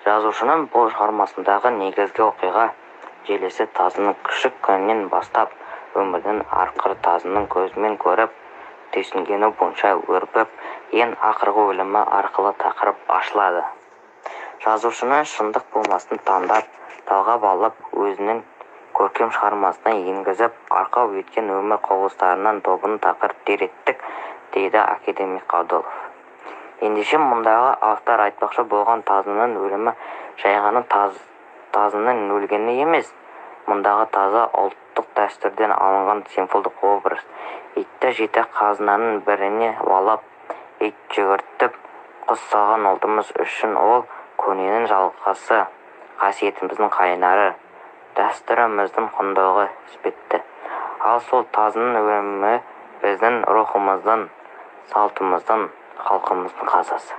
Жазушының бұл шығармасындағы негізгі оқиға желісі тазының күшік күнінен бастап өмірдің арқыры тазының көзімен көріп, түйсінгені бойынша өрбіп, ең ақырғы өлімі арқылы тақырып ашылады. Жазушының шындық болмасын таңдап, талғап алып, өзінің көркем шығармасына енгізіп, арқау еткен өмір құбылыстарынан тобын тақырып тереттік, дейді академик Қабдолов. Ендеше мұндағы автор айтпақшы болған тазының өлімі жай ғана тазының өлгені емес. Мұндағы таза ұлттық дәстүрден алынған символдық образ. Итті жеті қазынаның біріне балап, ит жүгіртіп, құс салған ұлтымыз үшін ол көненің жалғасы, қасиетіміздің қайнары, дәстүріміздің құндылығы іспетті. Ал сол тазының өлімі біздің рухымыздың, салтымыздың, халқымыздың қазасы.